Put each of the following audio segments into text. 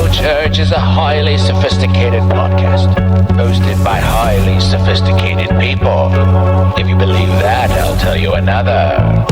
Bro Church is a highly sophisticated podcast, hosted by highly sophisticated people. If you believe that, I'll tell you another.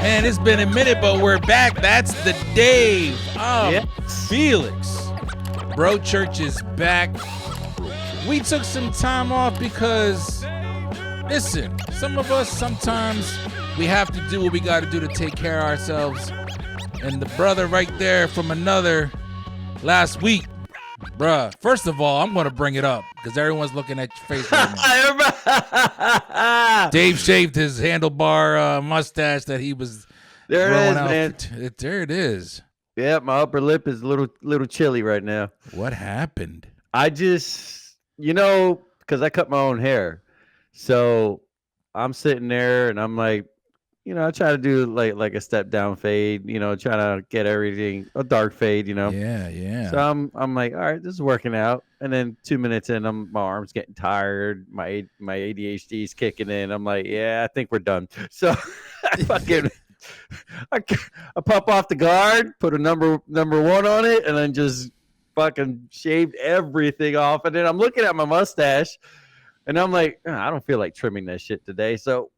Man, it's been a minute, but we're back. That's the Dave. Yes. Felix. Bro Church is back. We took some time off because, listen, some of us, sometimes we have to do what we got to do to take care of ourselves. And the brother right there from another last week, bruh, first of all, I'm going to bring it up because everyone's looking at your face right now. Dave shaved his handlebar mustache that he was there growing it is, out. man. There it is. Yeah, my upper lip is a little chilly right now. What happened? I just, because I cut my own hair. So I'm sitting there and I'm like, I try to do like a step down fade, trying to get everything a dark fade, Yeah. So I'm like, all right, this is working out. And then 2 minutes in, my arm's getting tired. My ADHD's kicking in. I'm like, yeah, I think we're done. So I pop off the guard, put a number one on it, and then just fucking shaved everything off. And then I'm looking at my mustache. And I'm like, I don't feel like trimming that shit today. So,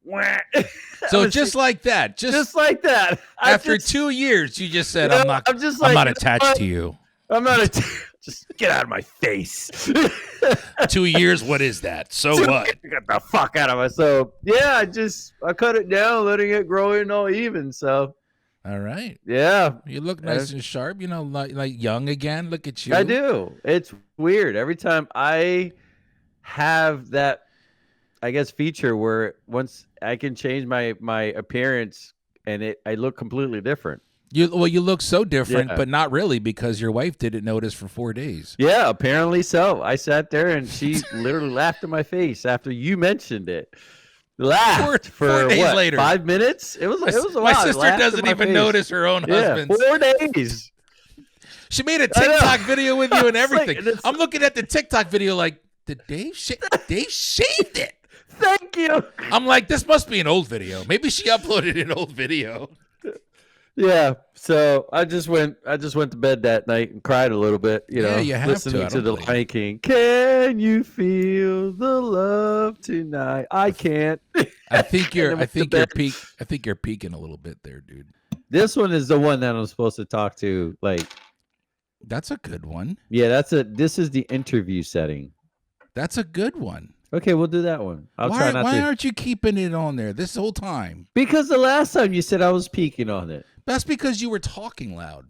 just like that. Just like that. After 2 years, you just said, I'm not attached to you. I'm not attached. Just get out of my face. 2 years, what is that? So what? Get the fuck out of my. So, yeah, I cut it down, letting it grow in all even. So, all right. Yeah. You look nice and sharp, like young again. Look at you. I do. It's weird. Every time I have that, I guess, feature where once I can change my appearance and I look completely different. You look so different, but not really, because your wife didn't notice for 4 days. Yeah, apparently so. I sat there and she literally laughed in my face after you mentioned it. Laughed for 4 days later. 5 minutes? It was a while. My sister doesn't even notice her own husband. 4 days. She made a TikTok video with you and everything. I'm looking at the TikTok video like, did Dave shaved it? Thank you. I'm like, this must be an old video. Maybe she uploaded an old video. Yeah. So I just went to bed that night and cried a little bit, Yeah, you have listening to the Lion King. Can you feel the love tonight? I can't. I think you're peaking a little bit there, dude. This one is the one that I'm supposed to talk to. Like, that's a good one. Yeah, this is the interview setting. That's a good one. Okay, we'll do that one. Why aren't you keeping it on there this whole time? Because the last time you said I was peeking on it. That's because you were talking loud.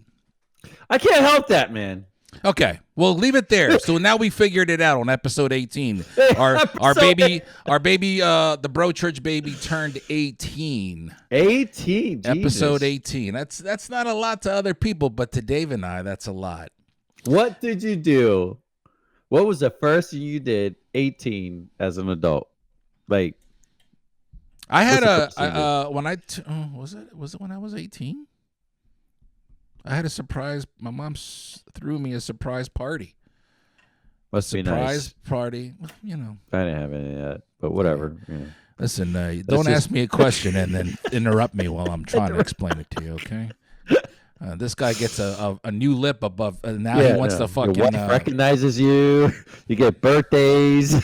I can't help that, man. Okay, well, leave it there. So now we figured it out on episode 18. Our baby, the Bro Church baby turned 18. 18, Jesus. Episode 18. That's not a lot to other people, but to Dave and I, that's a lot. What did you do? What was the first thing you did 18 as an adult? Like, I had was it when I was 18? I had a surprise. My mom threw me a surprise party. Must be nice. Surprise party, I didn't have any of that, but whatever. Yeah. Listen, don't ask me a question and then interrupt me while I'm trying to explain it to you, okay? This guy gets a new lip above, and now he wants to fucking. Your wife recognizes you. You get birthdays.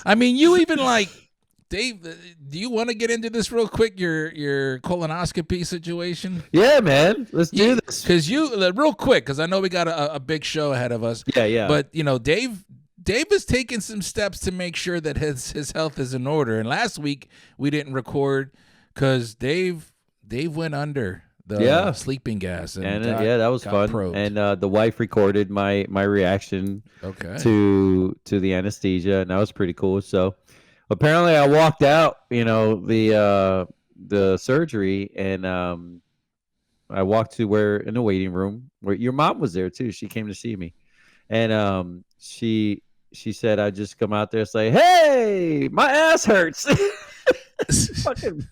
I mean, you even like, Dave. Do you want to get into this real quick? Your colonoscopy situation. Yeah, man. Let's do this. Because real quick, because I know we got a big show ahead of us. Yeah. But Dave is taking some steps to make sure that his health is in order. And last week we didn't record because Dave went under the sleeping gas, and that was fun. probed. And the wife recorded my reaction to the anesthesia, and that was pretty cool. So apparently, I walked out, the surgery, and I walked to where in the waiting room where your mom was there too. She came to see me, and she said I just come out there and say, "Hey, my ass hurts." Fucking,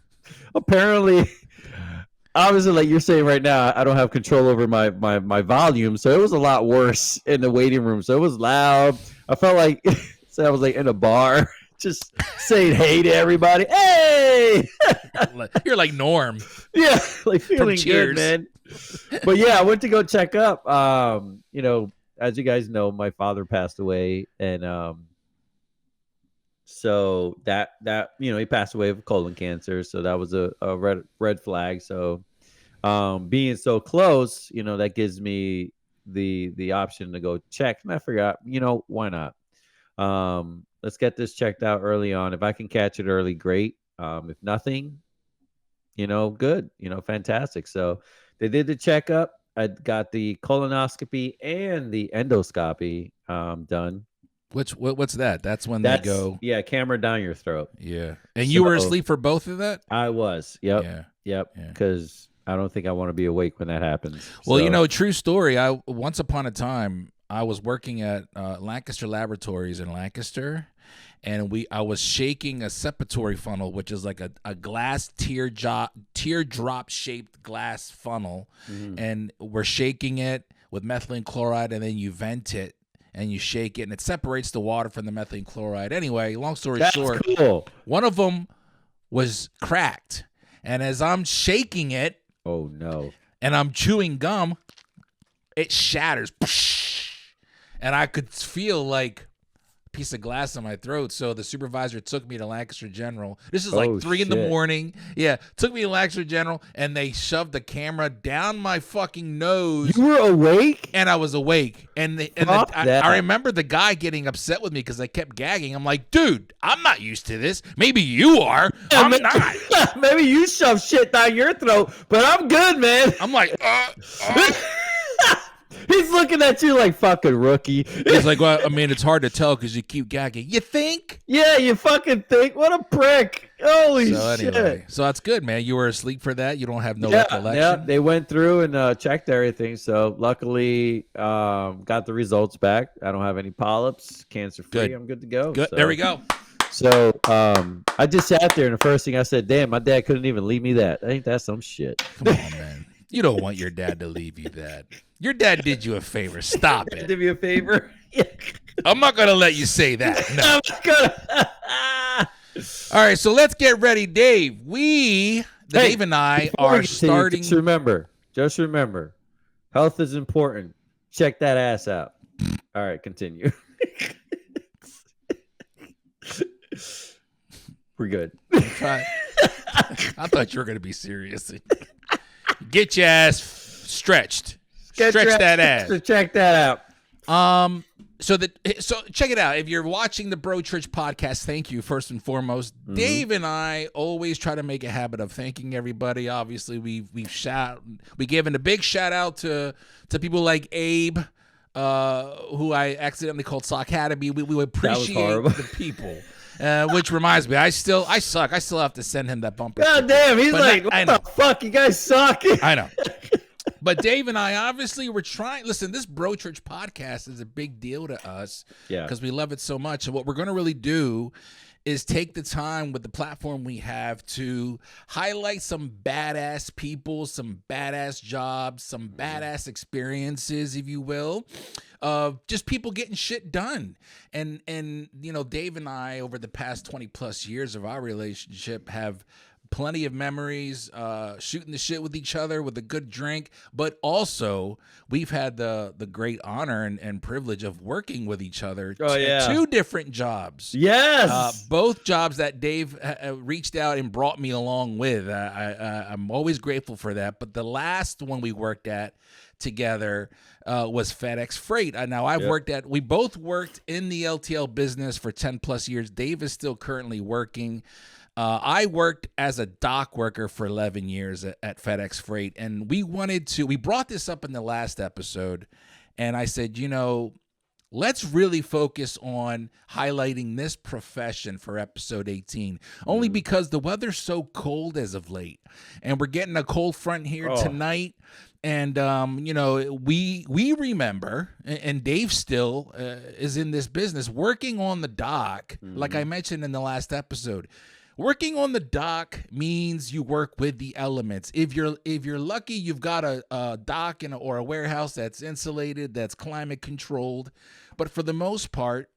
apparently, obviously, like you're saying right now, I don't have control over my volume, so it was a lot worse in the waiting room. So it was loud. I felt like so I was like in a bar, just saying hey to everybody. Hey, you're like Norm. Yeah, like feeling good, man. But yeah, I went to go check up. As you guys know, my father passed away, and so that he passed away of colon cancer. So that was a red flag. So being so close, that gives me the option to go check. And I forgot, why not? Let's get this checked out early on. If I can catch it early, great. If nothing, good, fantastic. So they did the checkup. I got the colonoscopy and the endoscopy done. What's that? That's when they go. Yeah, camera down your throat. Yeah. And you were asleep for both of that? I was. Yep. Yeah. Because I don't think I want to be awake when that happens. Well, true story. Once upon a time, I was working at Lancaster Laboratories in Lancaster, and I was shaking a sepatory funnel, which is like a glass teardrop shaped glass funnel, and we're shaking it with methylene chloride, and then you vent it and you shake it, and it separates the water from the methylene chloride. Anyway, long story short, cool. One of them was cracked, and as I'm shaking it, oh no, and I'm chewing gum, it shatters. And I could feel like a piece of glass in my throat. So the supervisor took me to Lancaster General. This is like 3 in the morning. Yeah, took me to Lancaster General, and they shoved the camera down my fucking nose. You were awake? And I was awake. I remember the guy getting upset with me because I kept gagging. I'm like, dude, I'm not used to this. Maybe you are. Yeah, I'm not. Maybe you shove shit down your throat, but I'm good, man. I'm like, He's looking at you like fucking rookie. He's like, well, I mean, it's hard to tell because you keep gagging. You think? Yeah, you fucking think. What a prick. Holy shit. Anyway, so that's good, man. You were asleep for that. You don't have no recollection. Yeah, they went through and checked everything. So luckily, got the results back. I don't have any polyps, cancer free. Good. I'm good to go. Good. So. There we go. So I just sat there, and the first thing I said, damn, my dad couldn't even leave me that. I think that's some shit. Come on, man. You don't want your dad to leave you that. Your dad did you a favor. Stop it. Did me a favor? Yeah. I'm not going to let you say that. No. I'm not gonna. All right, so let's get ready, Dave. Dave and I are starting. Just remember, health is important. Check that ass out. All right, continue. We're good. I thought you were going to be serious. Get your ass stretched. Stretch that ass. Check that out. So check it out. If you're watching the Bro Church podcast, thank you first and foremost. Dave and I always try to make a habit of thanking everybody. Obviously, we given a big shout out to people like Abe, who I accidentally called Sockademy. We appreciate the people. Which reminds me, I suck. I still have to send him that bumper. God damn, he's like, what the fuck? You guys suck. I know. But Dave and I, obviously, we're trying. Listen, this Bro Church podcast is a big deal to us because we love it so much. And what we're going to really do is take the time with the platform we have to highlight some badass people, some badass jobs, some badass experiences, if you will, of just people getting shit done. And Dave and I, over the past 20 plus years of our relationship, have plenty of memories, shooting the shit with each other with a good drink, but also we've had the great honor and privilege of working with each other. Two different jobs. Yes. Both jobs that Dave reached out and brought me along with. I'm always grateful for that. But the last one we worked at together was FedEx Freight. Now we both worked in the LTL business for 10 plus years. Dave is still currently working. I worked as a dock worker for 11 years at FedEx Freight, and we brought this up in the last episode, and I said, let's really focus on highlighting this profession for episode 18, only because the weather's so cold as of late, and we're getting a cold front here tonight. And, we remember, and Dave still is in this business, working on the dock, like I mentioned in the last episode. Working on the dock means you work with the elements. If you're lucky, you've got a dock or a warehouse that's insulated, that's climate controlled. But for the most part,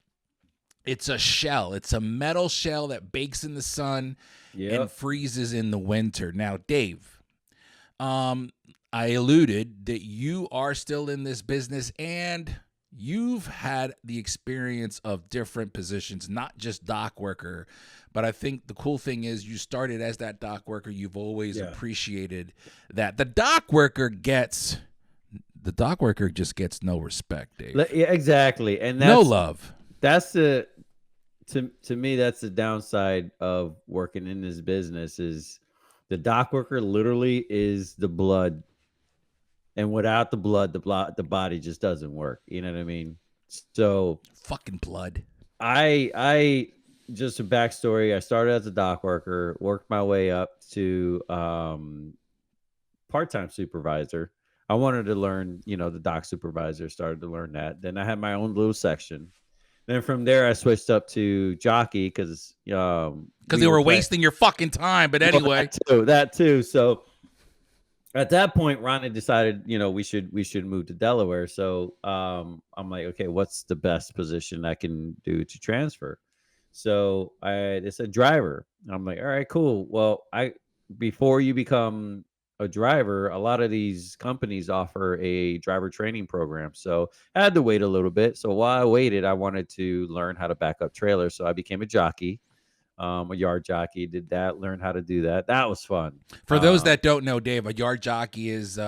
it's a shell. It's a metal shell that bakes in the sun and freezes in the winter. Now, Dave, I alluded that you are still in this business and you've had the experience of different positions, not just dock worker, but I think the cool thing is you started as that dock worker. You've always appreciated that. The dock worker just gets no respect, Dave. Yeah, exactly. And no love. That's to me, that's the downside of working in this business is the dock worker literally is the blood. And without the blood, the body just doesn't work. You know what I mean? So fucking blood. I just a backstory. I started as a dock worker, worked my way up to part-time supervisor. I wanted to learn, the dock supervisor, started to learn that. Then I had my own little section. Then from there, I switched up to jockey because they were wasting your fucking time. But anyway, that too. So at that point, Ronnie decided, we should move to Delaware. So I'm like, okay, what's the best position I can do to transfer? So they said driver. I'm like, all right, cool. Well, before you become a driver, a lot of these companies offer a driver training program. So I had to wait a little bit. So while I waited, I wanted to learn how to back up trailers. So I became a jockey. A yard jockey, did that, learn how to do that. That was fun. For those that don't know, Dave, a yard jockey is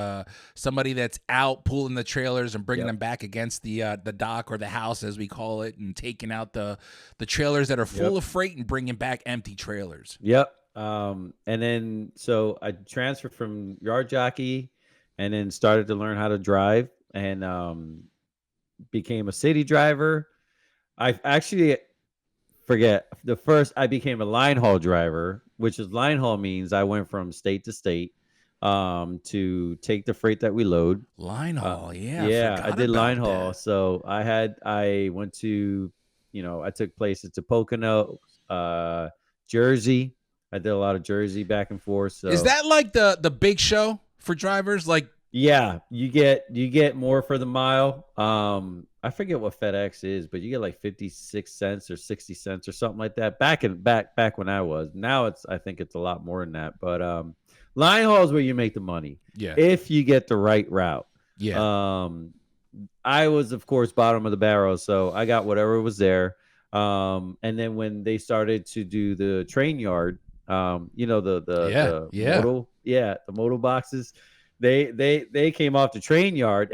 somebody that's out pulling the trailers and bringing them back against the dock or the house, as we call it, and taking out the trailers that are full of freight and bringing back empty trailers. Yep. And then so I transferred from yard jockey and then started to learn how to drive and became a city driver. I actually I became a line haul driver, which is line haul means I went from state to state to take the freight that we load. Line haul, I did line haul. So I went to, I took places to Pocono, Jersey. I did a lot of Jersey back and forth. So is that like the big show for drivers? Like, yeah, you get more for the mile. I forget what FedEx is, but you get like 56 cents or 60 cents or something like that. Back when I was. Now I think it's a lot more than that. But line haul is where you make the money. Yeah. If you get the right route. Yeah. I was of course bottom of the barrel, so I got whatever was there. And then when they started to do the train yard, the modal boxes, they came off the train yard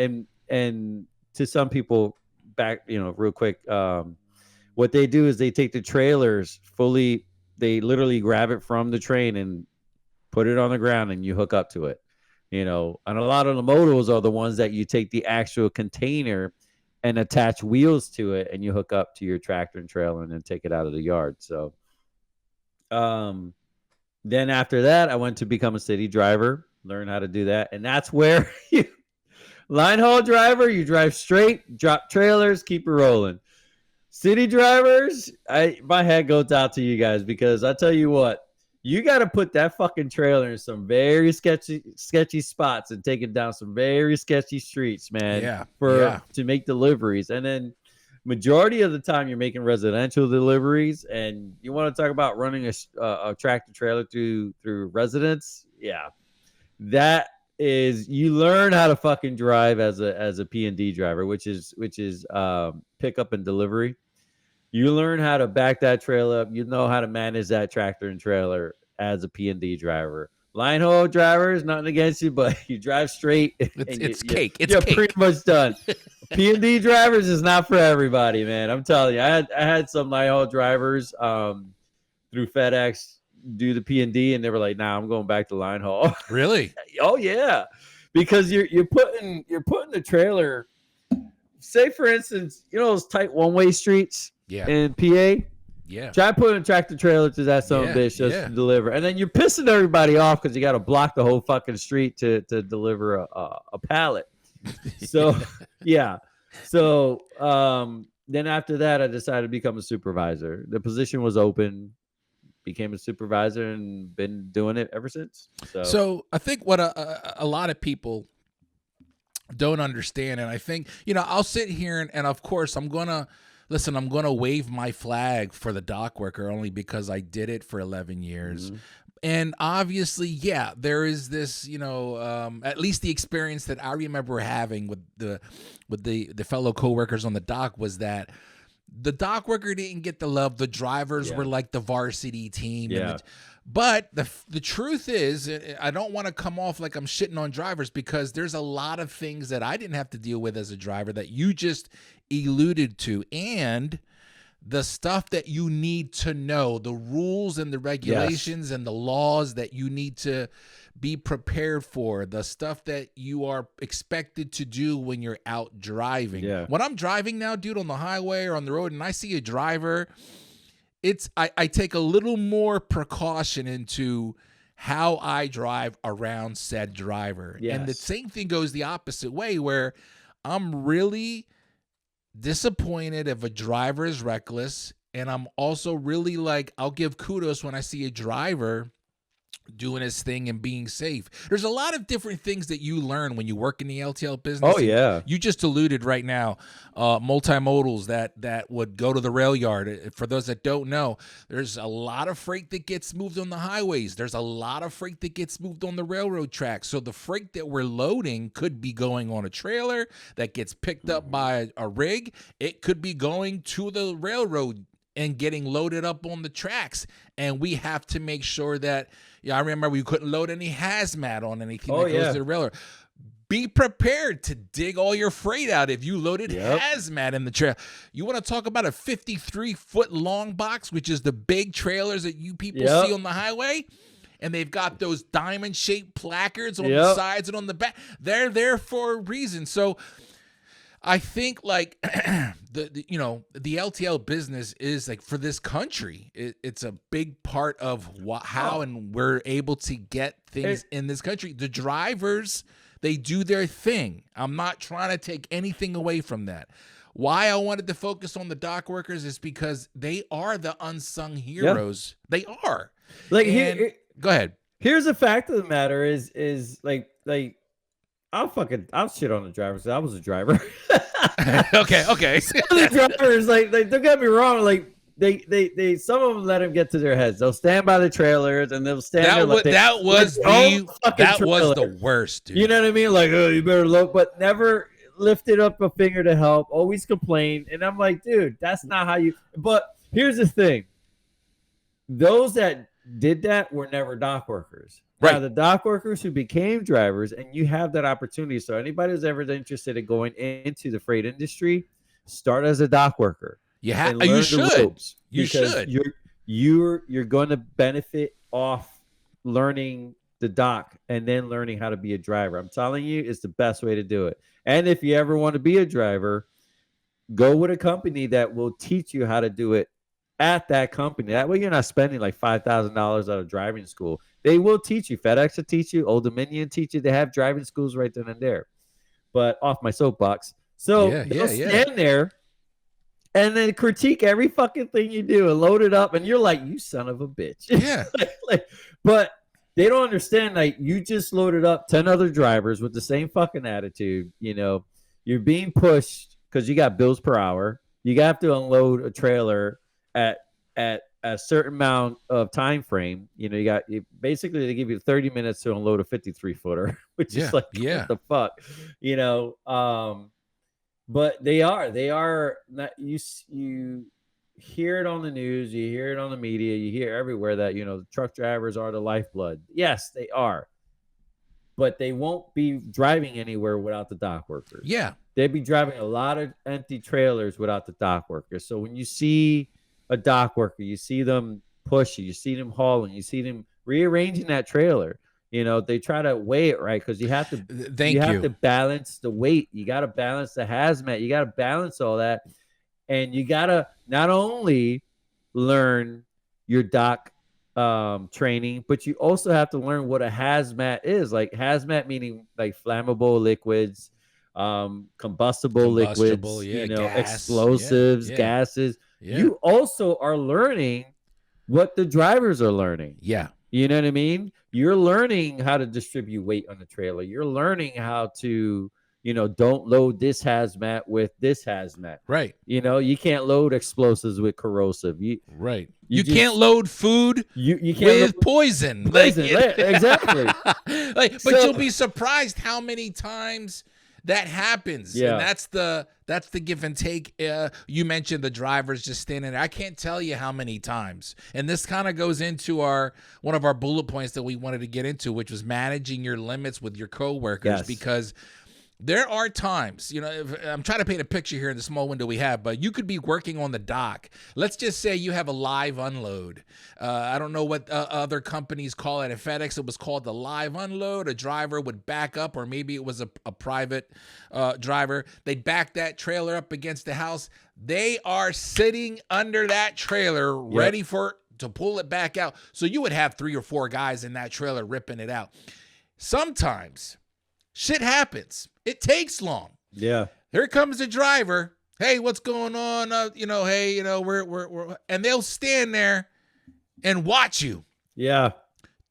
and to some people back, real quick, what they do is they take the trailers fully, they literally grab it from the train and put it on the ground and you hook up to it, and a lot of the modals are the ones that you take the actual container and attach wheels to it and you hook up to your tractor and trailer and then take it out of the yard. So then after that I went to become a city driver, learn how to do that, and that's where you line haul driver, you drive straight, drop trailers, keep it rolling. City drivers, my head goes out to you guys because I tell you what, you got to put that fucking trailer in some very sketchy spots and take it down some very sketchy streets, man. To make deliveries. And then majority of the time you're making residential deliveries, and you want to talk about running a tractor trailer through residents. Yeah, that is, you learn how to fucking drive as a P&D driver, which is pickup and delivery. You learn how to back that trailer up. You know how to manage that tractor and trailer as a P&D driver. Line haul drivers, nothing against you, but you drive straight. It's cake. It's you're cake. Pretty much done. P&D drivers is not for everybody, man. I'm telling you. I had some line haul drivers through FedEx. do the P&D, and they were like, "Nah, I'm going back to line haul." Really? Oh yeah, because you're putting the trailer. Say for instance, you know those tight one-way streets in PA. Yeah. Try putting a tractor trailer to that son of a bitch just to deliver, and then you're pissing everybody off because you got to block the whole fucking street to deliver a pallet. So yeah, so then after that, I decided to become a supervisor. The position was open, became a supervisor, and been doing it ever since. So I think what a lot of people don't understand, and I think, you know, I'll sit here and of course I'm gonna wave my flag for the dock worker only because I did it for 11 years. And obviously, yeah, there is this, you know, at least the experience that I remember having with the fellow coworkers on the dock was that the dock worker didn't get the love. The drivers were like the varsity team. Yeah. But the truth is, I don't want to come off like I'm shitting on drivers, because there's a lot of things that I didn't have to deal with as a driver that you just alluded to, and the stuff that you need to know, the rules and the regulations and the laws that you need to be prepared for, the stuff that you are expected to do when you're out driving. Yeah. When I'm driving now, dude, on the highway or on the road, and I see a driver, I take a little more precaution into how I drive around said driver. Yes. And the same thing goes the opposite way, where I'm really disappointed if a driver is reckless, and I'm also really like, I'll give kudos when I see a driver doing his thing and being safe. There's a lot of different things that you learn when you work in the LTL business. Oh yeah. You just alluded right now, multimodals that would go to the rail yard. For those that don't know, there's a lot of freight that gets moved on the highways. There's a lot of freight that gets moved on the railroad tracks. So the freight that we're loading could be going on a trailer that gets picked up by a rig. It could be going to the railroad and getting loaded up on the tracks. And we have to make sure that, I remember we couldn't load any hazmat on anything that goes to the railroad. Be prepared to dig all your freight out if you loaded hazmat in the trailer. You want to talk about a 53-foot long box, which is the big trailers that you people see on the highway? And they've got those diamond-shaped placards on the sides and on the back. They're there for a reason. So I think like the LTL business is like, for this country, it's a big part of how and we're able to get things in this country. The drivers, they do their thing. I'm not trying to take anything away from that. Why I wanted to focus on the dock workers is because they are the unsung heroes. They are. Like, go ahead. Here's the fact of the matter is like I'll shit on the drivers. I was a driver. Okay. Some of the drivers, like, don't get me wrong, like they some of them let them get to their heads. They'll stand by the trailers and they'll stand there like that was the worst, dude. You know what I mean? Like, oh, you better look, but never lifted up a finger to help. Always complain, and I'm like, dude, that's not how you. But here's the thing: those that did that were never dock workers. Right. Now, the dock workers who became drivers, and you have that opportunity. So anybody who's ever interested in going into the freight industry, start as a dock worker. You should. You should. You're going to benefit off learning the dock and then learning how to be a driver. I'm telling you, it's the best way to do it. And if you ever want to be a driver, go with a company that will teach you how to do it at that company. That way you're not spending like $5,000 out of driving school. They will teach you. FedEx will teach you. Old Dominion teach you. They have driving schools right then and there. But off my soapbox. So they'll stand there and then critique every fucking thing you do and load it up. And you're like, you son of a bitch. Yeah. But they don't understand, like, you just loaded up 10 other drivers with the same fucking attitude. You know, you're being pushed because you got bills per hour. You have to unload a trailer at a certain amount of time frame. You know, basically they give you 30 minutes to unload a 53-footer, which is like, what the fuck, you know? But they are not, you hear it on the news, you hear it on the media, you hear everywhere that, you know, the truck drivers are the lifeblood. Yes, they are, but they won't be driving anywhere without the dock workers. Yeah. They'd be driving a lot of empty trailers without the dock workers. So when you see a dock worker, you see them pushing, you see them hauling, you see them rearranging that trailer. You know, they try to weigh it right because you have to. You have to balance the weight. You got to balance the hazmat. You got to balance all that, and you got to not only learn your dock training, but you also have to learn what a hazmat is. Like hazmat meaning like flammable liquids, combustible liquids, yeah, you know, gas, explosives, gases. Yeah. You also are learning what the drivers are learning. Yeah. You know what I mean? You're learning how to distribute weight on the trailer. You're learning how to, you know, don't load this hazmat with this hazmat. Right. You know, you can't load explosives with corrosive. You can't load food you can't with poison. Exactly. But you'll be surprised how many times that happens. Yeah. And that's the give and take. You mentioned the drivers just standing there. I can't tell you how many times. And this kind of goes into one of our bullet points that we wanted to get into, which was managing your limits with your coworkers. Because there are times, you know, I'm trying to paint a picture here in the small window we have, but you could be working on the dock. Let's just say you have a live unload. I don't know what other companies call it. At FedEx, it was called the live unload. A driver would back up, or maybe it was a private driver. They'd back that trailer up against the house. They are sitting under that trailer ready to pull it back out. So you would have 3 or 4 guys in that trailer ripping it out. Sometimes shit happens. It takes long. Yeah. Here comes the driver. Hey, what's going on? Hey, we're and they'll stand there and watch you. Yeah.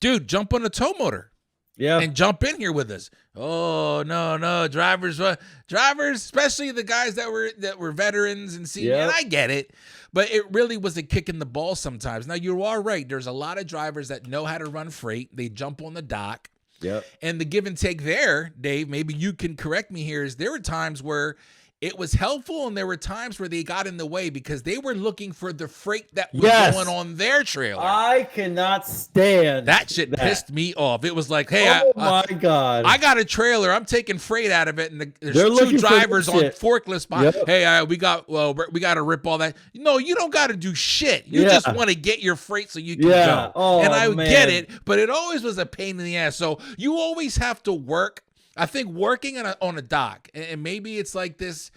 Dude, jump on the tow motor. Yeah. And jump in here with us. Oh, no. Drivers, especially the guys that were veterans and senior. And I get it. But it really was a kick in the ball sometimes. Now, you are right. There's a lot of drivers that know how to run freight. They jump on the dock. Yep. And the give and take there, Dave, maybe you can correct me here, is there were times where it was helpful and there were times where they got in the way because they were looking for the freight that was going on their trailer. I cannot stand that shit. Pissed me off. It was like, hey, my God, I got a trailer. I'm taking freight out of it, and there's 2 drivers on forklifts behind. Yep. Hey, we got to rip all that. No, you don't got to do shit. You just want to get your freight so you can go. Oh, and I get it, but it always was a pain in the ass. So you always have to work. I think working on a dock, and maybe it's like this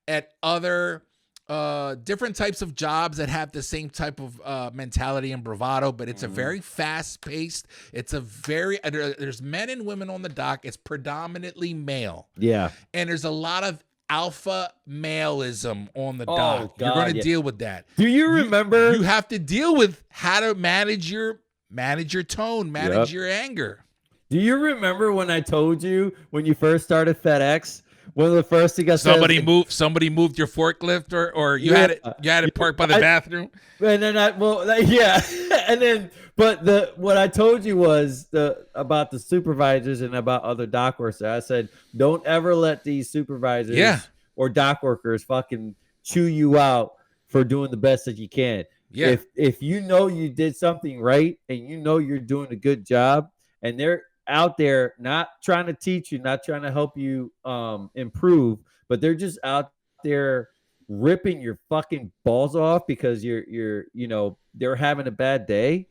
at other different types of jobs that have the same type of mentality and bravado, but it's a very fast-paced. There's men and women on the dock. It's predominantly male. Yeah. And there's a lot of alpha maleism on the dock. God, you're going to deal with that. Do you remember? You have to deal with how to manage your tone, manage your anger. Do you remember when I told you when you first started FedEx? One of the first things I said, somebody moved your forklift, or you had it parked by the bathroom. And then and then what I told you was about the supervisors and about other dock workers. I said, don't ever let these supervisors or dock workers fucking chew you out for doing the best that you can. Yeah. If you know you did something right and you know you're doing a good job, and they're out there not trying to teach you, not trying to help you improve, but they're just out there ripping your fucking balls off because they're having a bad day.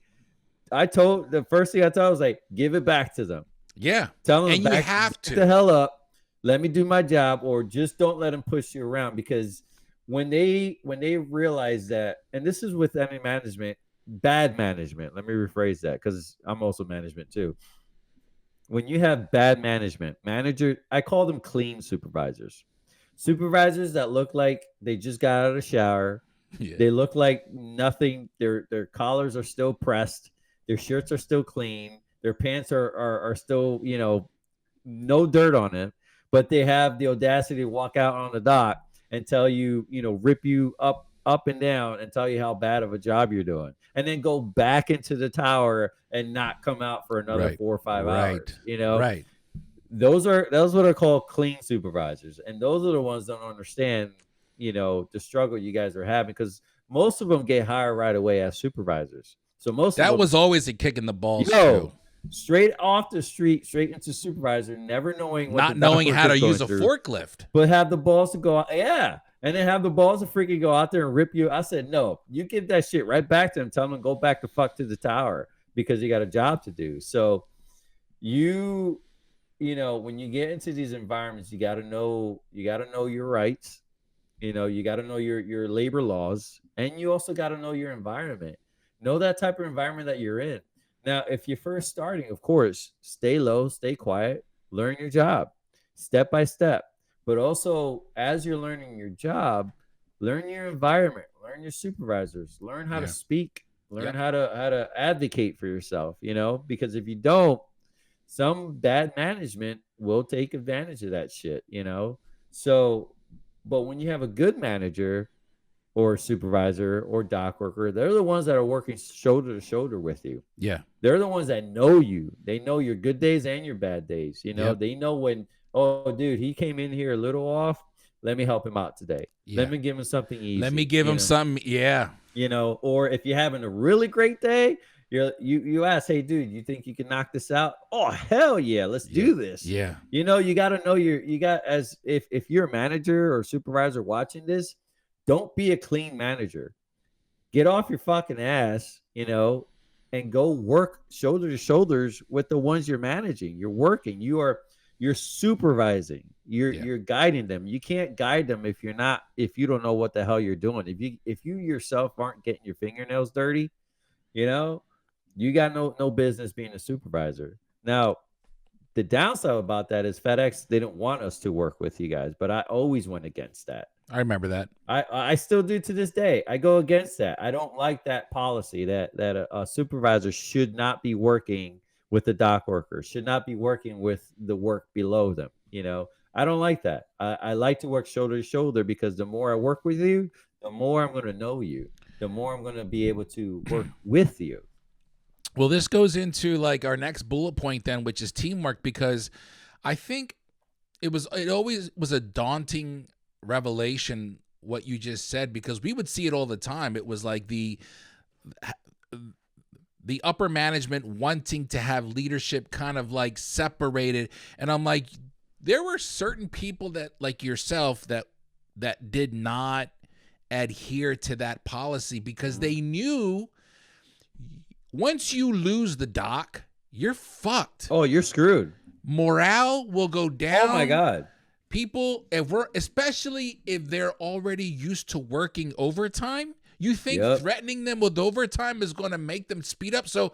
The first thing I told was like, give it back to them. Yeah. Tell them, and you have to the hell up. Let me do my job, or just don't let them push you around, because when they realize that, and this is with management, bad management. Let me rephrase that, because I'm also management too. When you have bad management, I call them clean supervisors. Supervisors that look like they just got out of the shower. Yeah. They look like nothing. Their collars are still pressed. Their shirts are still clean. Their pants are still, no dirt on it. But they have the audacity to walk out on the dock and tell you, rip you up and down and tell you how bad of a job you're doing, and then go back into the tower and not come out for another 4 or 5 hours. Right. Those what are called clean supervisors, and those are the ones that don't understand, the struggle you guys are having, because most of them get hired right away as supervisors. So that was always a kick in the balls too. Straight off the street, straight into supervisor, never knowing not knowing how to use a forklift, but have the balls to go out. Yeah. and then have the balls to freaking go out there and rip you. I said, no, you give that shit right back to them. Tell them to go back the fuck to the tower because you got a job to do. So you know, when you get into these environments, you got to know your rights. You know, you got to know your labor laws, and you also got to know your environment. Know that type of environment that you're in. Now, if you're first starting, of course, stay low, stay quiet, learn your job step by step. But also, as you're learning your job, learn your environment, learn your supervisors, learn how to speak, learn how to advocate for yourself, you know, because if you don't, some bad management will take advantage of that shit, you know? So, but when you have a good manager or supervisor or dock worker, they're the ones that are working shoulder to shoulder with you. Yeah. They're the ones that know you. They know your good days and your bad days. You know, they know when, oh, dude, he came in here a little off. Let me help him out today. Yeah. Let me give him something easy. Let me give him something. Yeah. You know, or if you're having a really great day, you ask, hey, dude, you think you can knock this out? Oh, hell yeah, let's do this. Yeah. You know, you got to know if you're a manager or supervisor watching this, don't be a clean manager. Get off your fucking ass, you know, and go work shoulder to shoulders with the ones you're managing. You're working. You're supervising. You're guiding them. You can't guide them if you don't know what the hell you're doing. If you yourself aren't getting your fingernails dirty, you know, you got no business being a supervisor. Now, the downside about that is FedEx, they didn't want us to work with you guys, but I always went against that. I remember that. I still do to this day. I go against that. I don't like that policy that a supervisor should not be working with the dock workers, should not be working with the work below them. You know, I don't like that. I like to work shoulder to shoulder because the more I work with you, the more I'm going to know you, the more I'm going to be able to work with you. Well, this goes into like our next bullet point then, which is teamwork, because I think it always was a daunting revelation what you just said, because we would see it all the time. It was like the upper management wanting to have leadership kind of like separated, and I'm like, there were certain people that like yourself that did not adhere to that policy because they knew once you lose the dock, you're fucked. Oh, you're screwed. Morale will go down. Oh my God. People, especially if they're already used to working overtime, you think threatening them with overtime is going to make them speed up. So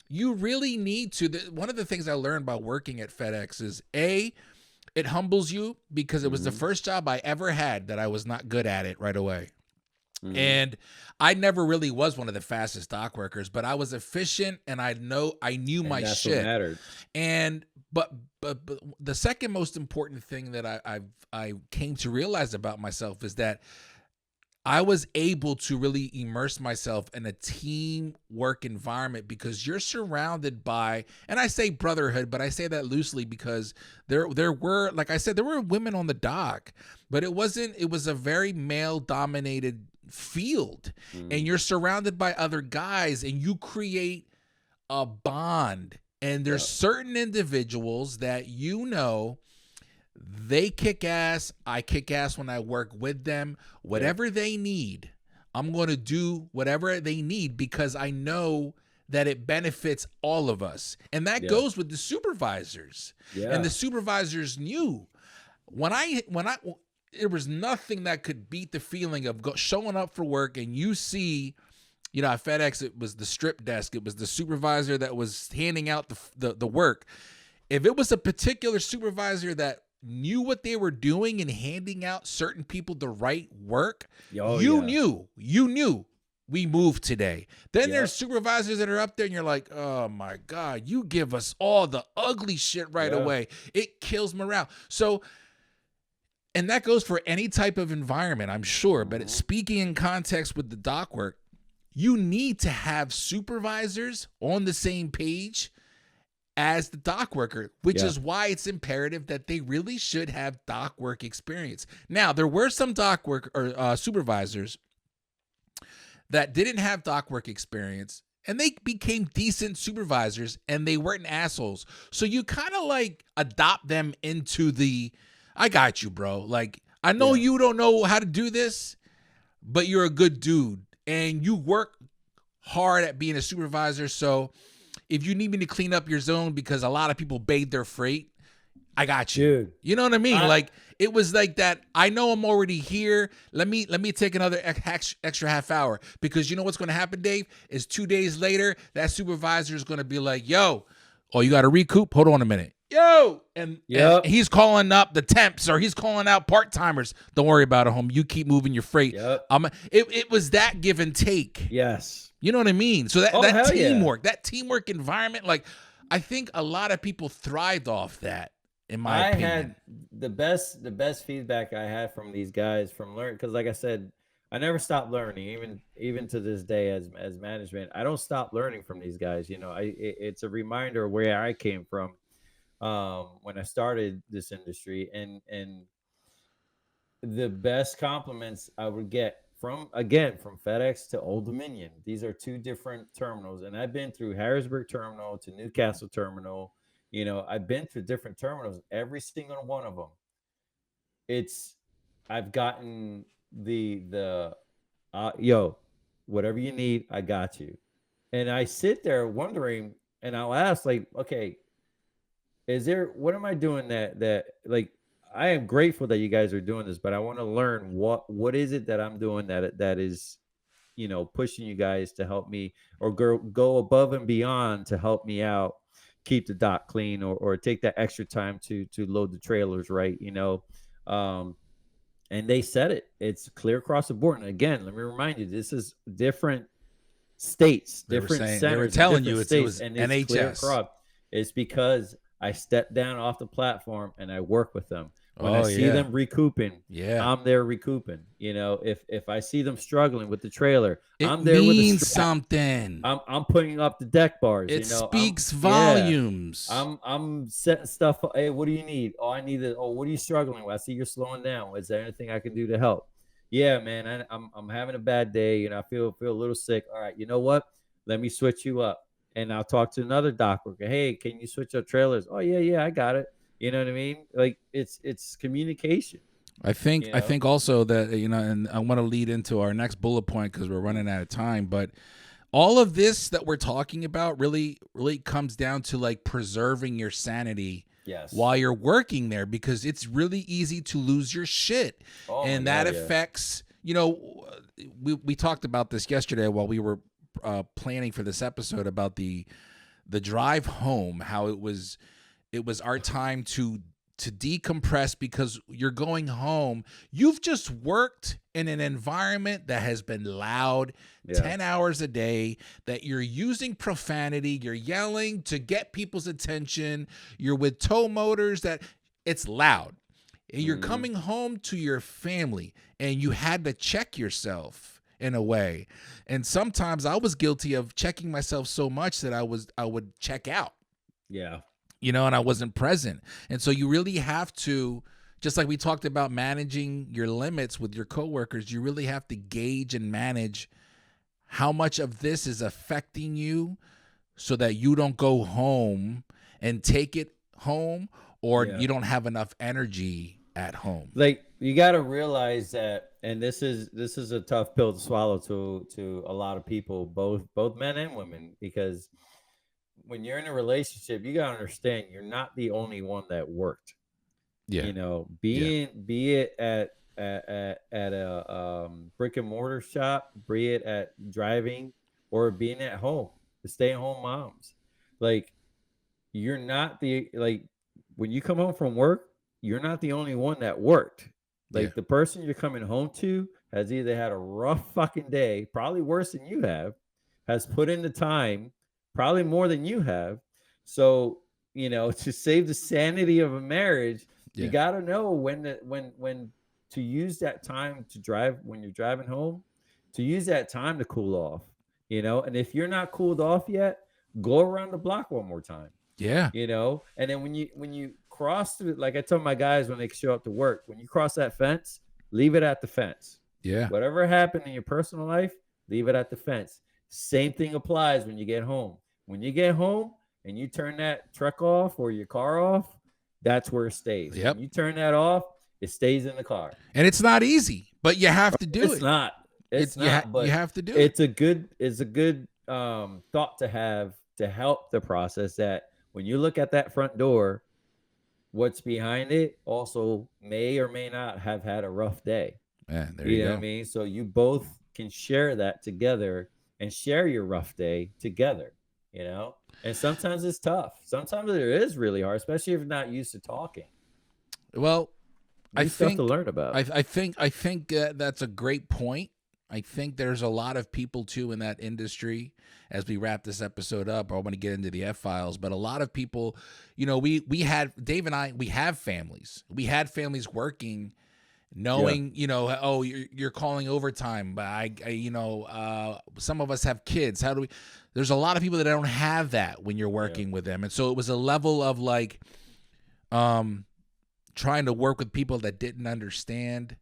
you really need to. One of the things I learned about working at FedEx is it humbles you because it was the first job I ever had that I was not good at it right away. And I never really was one of the fastest dock workers, but I was efficient and I knew my that's shit. What mattered. And but the second most important thing that I came to realize about myself is that I was able to really immerse myself in a teamwork environment because you're surrounded by, and I say brotherhood, but I say that loosely because there were, like I said, there were women on the dock, but it was a very male dominated field, and you're surrounded by other guys and you create a bond, and there's certain individuals that you know they kick ass, I kick ass when I work with them. Whatever they need, I'm going to do whatever they need because I know that it benefits all of us. And that goes with the supervisors. And the supervisors knew there was nothing that could beat the feeling of showing up for work and you see, you know, at FedEx, it was the strip desk. It was the supervisor that was handing out the work. If it was a particular supervisor that knew what they were doing and handing out certain people the right work, you knew we moved today. Then there's supervisors that are up there and you're like, oh my God, you give us all the ugly shit right away. It kills morale. So, and that goes for any type of environment, I'm sure, but speaking in context with the dock work, you need to have supervisors on the same page as the dock worker, which is why it's imperative that they really should have dock work experience. Now, there were some dock work or supervisors that didn't have dock work experience, and they became decent supervisors, and they weren't assholes. So you kind of like adopt them into I got you, bro. Like, I know you don't know how to do this, but you're a good dude and you work hard at being a supervisor. So if you need me to clean up your zone because a lot of people bathe their freight, I got you. Dude, you know what I mean? Like it was like that. I know I'm already here. Let me take another extra half hour, because you know what's going to happen, Dave, is 2 days later, that supervisor is going to be like, yo, oh, you got to recoup? Hold on a minute. Yo. And he's calling up the temps, or he's calling out part-timers. Don't worry about it, home. You keep moving your freight. Yep. It was that give and take. Yes. You know what I mean? So that teamwork, that teamwork environment, like I think a lot of people thrived off that. In my opinion, I had the best feedback I had from these guys from learning, because like I said, I never stopped learning, even to this day as management. I don't stop learning from these guys. You know, it's a reminder of where I came from when I started this industry, and the best compliments I would get from FedEx to Old Dominion. These are two different terminals, and I've been through Harrisburg Terminal to Newcastle Terminal. You know, I've been through different terminals. Every single one of them, I've gotten the yo, whatever you need, I got you. And I sit there wondering, and I'll ask, like, okay, what am I doing that like, I am grateful that you guys are doing this, but I want to learn what is it that I'm doing that is, you know, pushing you guys to help me, or go above and beyond to help me out, keep the dock clean, or take that extra time to load the trailers right, you know. And they said it's clear across the board. And again, let me remind you, this is different states, different centers. They were telling you it was and NHS. It's because I step down off the platform and I work with them. When I see them recouping, I'm there recouping. You know, if I see them struggling with the trailer, I'm there with the strap. Something. I'm putting up the deck bars. It speaks volumes. I'm setting stuff. Hey, what do you need? Oh, I need it. Oh, what are you struggling with? I see you're slowing down. Is there anything I can do to help? Yeah, man, I'm having a bad day. You know, I feel a little sick. All right, you know what? Let me switch you up. And I'll talk to another dock worker. Hey, can you switch up trailers? Oh, yeah, I got it. You know what I mean? Like it's communication. I think also that, you know, and I want to lead into our next bullet point because we're running out of time, but all of this that we're talking about really comes down to like preserving your sanity while you're working there, because it's really easy to lose your shit. And that affects, you know, we talked about this yesterday while we were planning for this episode about the drive home, how it was our time to decompress, because you're going home. You've just worked in an environment that has been loud 10 hours a day, that you're using profanity, you're yelling to get people's attention, you're with tow motors, that it's loud. And you're coming home to your family, and you had to check yourself in a way. And sometimes I was guilty of checking myself so much that I would check out. Yeah. You know, and I wasn't present. And so you really have to, just like we talked about managing your limits with your coworkers, you really have to gauge and manage how much of this is affecting you, so that you don't go home and take it home, or you don't have enough energy at home. Like, you got to realize that, and this is a tough pill to swallow to a lot of people, both men and women, because when you're in a relationship, you got to understand you're not the only one that worked. You know, be it at a brick and mortar shop, be it at driving, or being at home, the stay-at-home moms. Like, you're not when you come home from work, you're not the only one that worked. Like, the person you're coming home to has either had a rough fucking day, probably worse than you have, has put in the time, probably more than you have. So, you know, to save the sanity of a marriage, you got to know when to use that time to drive, when you're driving home, to use that time to cool off, you know. And if you're not cooled off yet, go around the block one more time. Yeah. You know, and then when you cross through, like I tell my guys when they show up to work, when you cross that fence, leave it at the fence. Yeah. Whatever happened in your personal life, leave it at the fence. Same thing applies when you get home. When you get home and you turn that truck off or your car off, that's where it stays. When you turn that off, It stays in the car. And it's not easy, but you have to do it. It's not. It's not. But you have to do it. It's a good thought to have to help the process that when you look at that front door, what's behind it also may or may not have had a rough day. Yeah, there you go. Know what I mean? So you both can share that together and share your rough day together, you know? And sometimes it's tough. Sometimes it is really hard, especially if you're not used to talking. Well, I think to learn about. I think that's a great point. I think there's a lot of people too in that industry. As we wrap this episode up, I want to get into the F-files, but a lot of people, you know, we had Dave and I, we have families. We had families working, knowing, you know, oh, you're calling overtime, but I you know, some of us have kids. How do we? There's a lot of people that don't have that when you're working with them, and so it was a level of like, trying to work with people that didn't understand,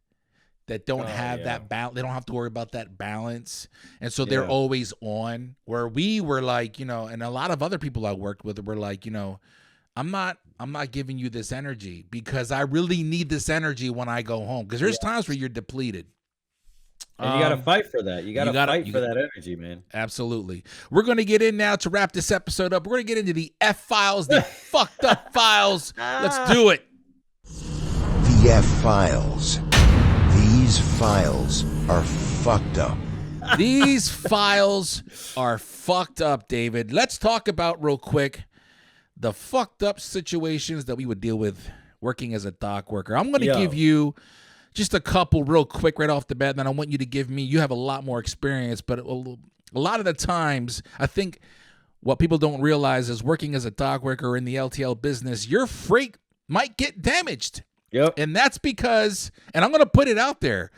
that don't have that balance. They don't have to worry about that balance. And so they're always on, where we were like, you know, and a lot of other people I worked with were like, you know, I'm not giving you this energy because I really need this energy when I go home. Because there's times where you're depleted. And you got to fight for that. You got to fight for that energy, man. Absolutely. We're going to get in now to wrap this episode up. We're going to get into the F-files, the fucked up files. Let's do it. The F-files. These files are fucked up. These files are fucked up, David. Let's talk about real quick the fucked up situations that we would deal with working as a dock worker. I'm going to give you just a couple real quick right off the bat, and then I want you to give me, you have a lot more experience, but a lot of the times, I think what people don't realize is working as a dock worker in the LTL business, your freight might get damaged. Yep. And that's because, and I'm going to put it out there,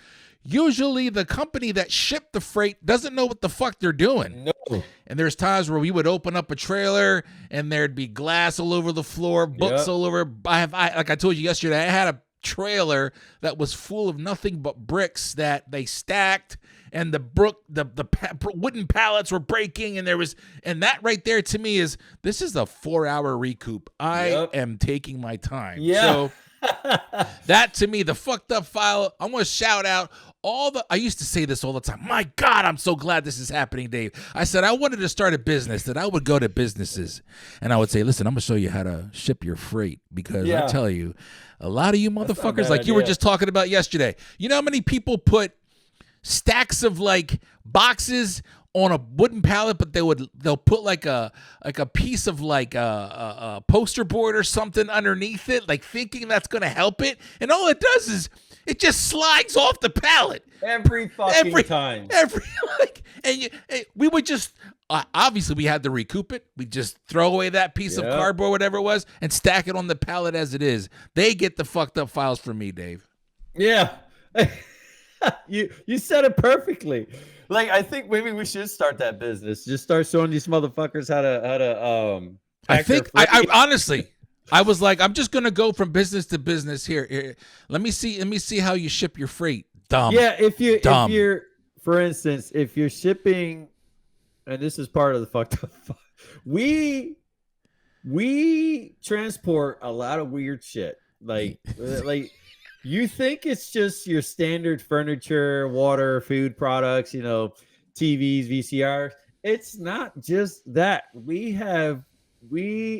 usually the company that shipped the freight doesn't know what the fuck they're doing. No. And there's times where we would open up a trailer and there'd be glass all over the floor, books all over. I like I told you yesterday, I had a trailer that was full of nothing but bricks that they stacked, and the wooden pallets were breaking, and that right there to me is, this is a 4-hour recoup. I am taking my time. So that to me, the fucked up file, I'm going to shout out I used to say this all the time. My God, I'm so glad this is happening, Dave. I said I wanted to start a business, that I would go to businesses and I would say, listen, I'm going to show you how to ship your freight, because I tell you, a lot of you motherfuckers, like you were just talking about yesterday, you know how many people put stacks of like boxes on a wooden pallet, but they'll put like a piece of like a poster board or something underneath it, like thinking that's gonna help it, and all it does is it just slides off the pallet every fucking time. We would just obviously we had to recoup it. We just throw away that piece of cardboard, whatever it was, and stack it on the pallet as it is. They get the fucked up files from me, Dave. Yeah, you said it perfectly. Like, I think maybe we should start that business. Just start showing these motherfuckers how to. I think I honestly, I was like, I'm just gonna go from business to business here. Let me see how you ship your freight. Dumb. Yeah, if you're, for instance, if you're shipping, and this is part of the fucked up. We transport a lot of weird shit. Like. You think it's just your standard furniture, water, food products, you know, TVs, VCRs. It's not just that. We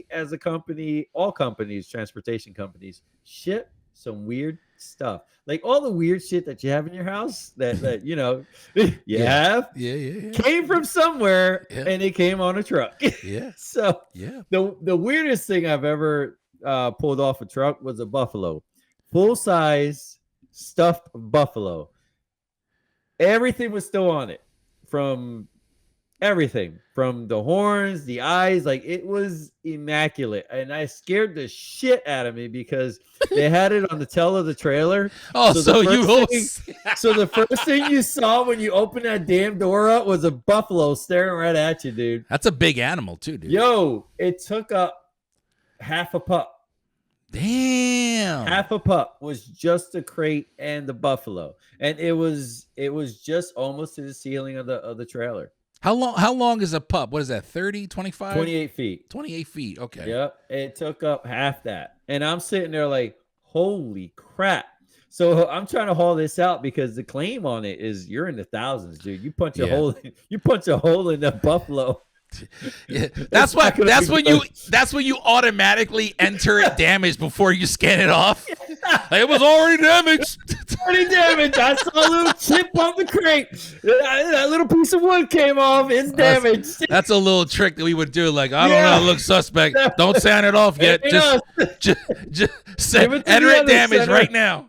as a company, all companies, transportation companies, ship some weird stuff. Like all the weird shit that you have in your house that you know, have came from somewhere and it came on a truck. So the weirdest thing I've ever pulled off a truck was a buffalo. Full-size stuffed buffalo. Everything was still on it. From everything. From the horns, the eyes. Like, it was immaculate. And I scared the shit out of me because they had it on the tail of the trailer. Oh, so the first thing you saw when you opened that damn door up was a buffalo staring right at you, dude. That's a big animal, too, dude. Yo, it took up half a pup. Damn. Half a pup was just the crate and the buffalo. And it was just almost to the ceiling of the trailer. How long is a pup? What is that? 30, 25? 28 feet. 28 feet. Okay. Yep. It took up half that. And I'm sitting there like, holy crap. So I'm trying to haul this out because the claim on it is you're in the thousands, dude. You punch a Yeah. hole. You punch a hole in that buffalo. Yeah, that's when you automatically enter it damaged before you scan it off. Like, it was already damaged. Already damaged. I saw a little chip on the crate. That little piece of wood came off. It's damaged. That's a little trick that we would do. Like, I don't know, it looks suspect. Don't sand it off yet. Just enter it damaged right now.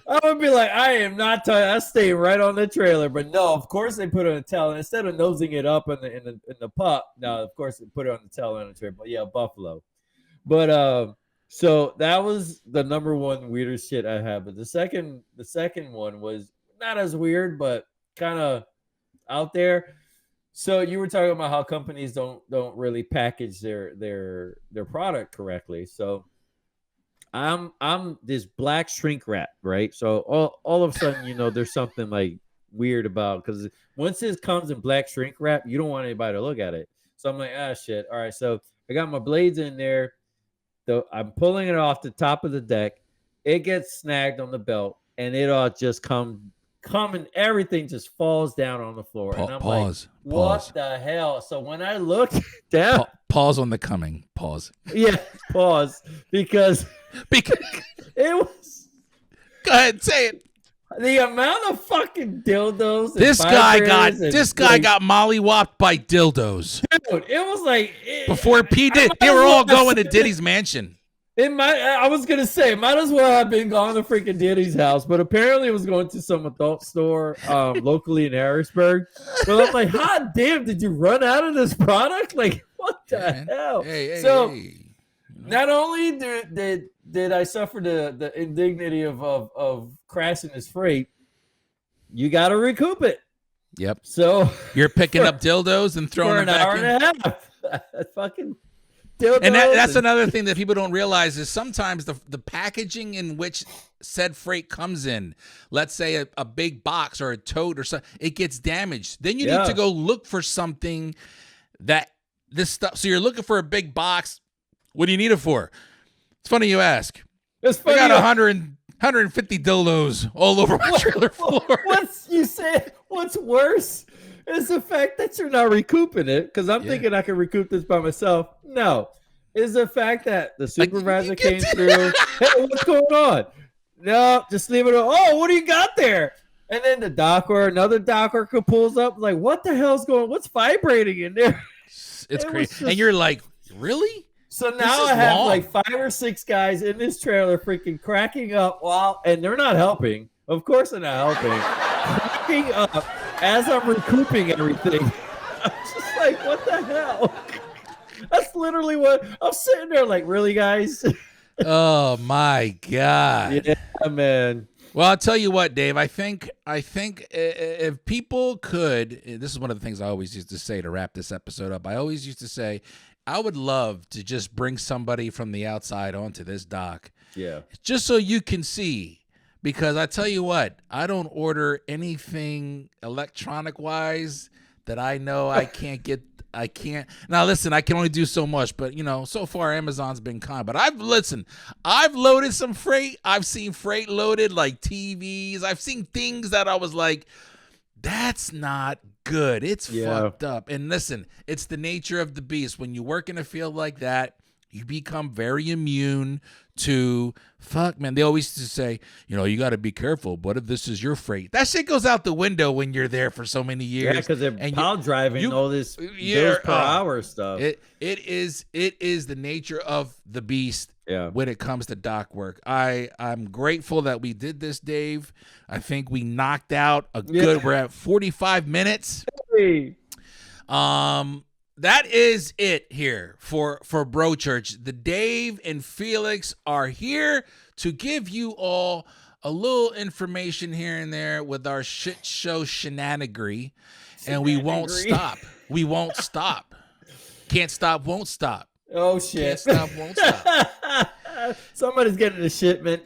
I would be like, I am not touching. I stay right on the trailer, but no. Of course, they put it on the tail, and instead of nosing it up in the pup, no. Of course, they put it on the tail on the trailer. But yeah, buffalo. But so that was the number one weirdest shit I had. But the second one was not as weird, but kind of out there. So you were talking about how companies don't really package their product correctly. So I'm this black shrink wrap, right? So all of a sudden, there's something like weird about, because once it comes in black shrink wrap, you don't want anybody to look at it. So I'm like, shit. All right, so I got my blades in there. I'm pulling it off the top of the deck. It gets snagged on the belt, and it all just come and everything just falls down on the floor. And I'm like, what the hell? So when I looked down, pause on the coming. Pause. Yeah, pause because it was. Go ahead, say it. The amount of fucking dildos. This guy got mollywopped by dildos. Dude, it was like before P did. They were all going to Diddy's mansion. I was gonna say, might as well have been going to freaking Diddy's house, but apparently it was going to some adult store locally in Harrisburg. But I'm like, hot damn, did you run out of this product? Like, what the hell? Not only did I suffer the indignity of crashing this freight, you got to recoup it. Yep. So you're picking up dildos and throwing them back in. For an hour and a half. Fucking dildos. And that's another thing that people don't realize is sometimes the packaging in which said freight comes in, let's say a big box or a tote or something, it gets damaged. Then you need to go look for something that this stuff. So you're looking for a big box. What do you need it for? It's funny you ask. It's funny. I got 150 dildos all over my trailer floor. What's worse is the fact that you're not recouping it, because I'm thinking I can recoup this by myself. No. Is the fact that the supervisor came through. Hey, what's going on? No, just leave it alone. Oh, what do you got there? And then another dock worker pulls up, like, what the hell's going on? What's vibrating in there? It's crazy. And you're like, really? So now I have like 5 or 6 guys in this trailer freaking cracking up and they're not helping. Of course they're not helping. Cracking up as I'm recouping everything. I'm just like, what the hell? That's literally what I'm sitting there like, really, guys? Oh my God. Yeah, man. Well, I'll tell you what, Dave, I think if people could, this is one of the things I always used to say to wrap this episode up. I always used to say, I would love to just bring somebody from the outside onto this dock. Yeah. Just so you can see. Because I tell you what, I don't order anything electronic wise that I know I can't get. Now listen, I can only do so much, but so far Amazon's been kind. But I've loaded some freight. I've seen freight loaded like TVs. I've seen things that I was like, that's not good. It's fucked up. And listen, it's the nature of the beast. When you work in a field like that, you become very immune to man. They always used to say, you got to be careful. What if this is your freight? That shit goes out the window when you're there for so many years. Yeah, because they're pile driving all this bills per hour stuff. It is the nature of the beast. Yeah. When it comes to dock work, I'm grateful that we did this, Dave. I think we knocked out a good. We're at 45 minutes. Hey. That is it here for Bro Church. The Dave and Felix are here to give you all a little information here and there with our shit show shenanigery, and we won't stop. We won't stop. Can't stop, won't stop. Oh shit! Can't stop, won't stop. Somebody's getting a shipment.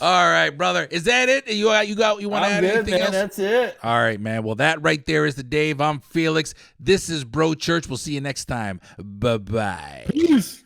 All right, brother. Is that it? You want to add anything else? That's it. All right, man. Well, that right there is the Dave. I'm Felix. This is Bro Church. We'll see you next time. Bye-bye. Peace.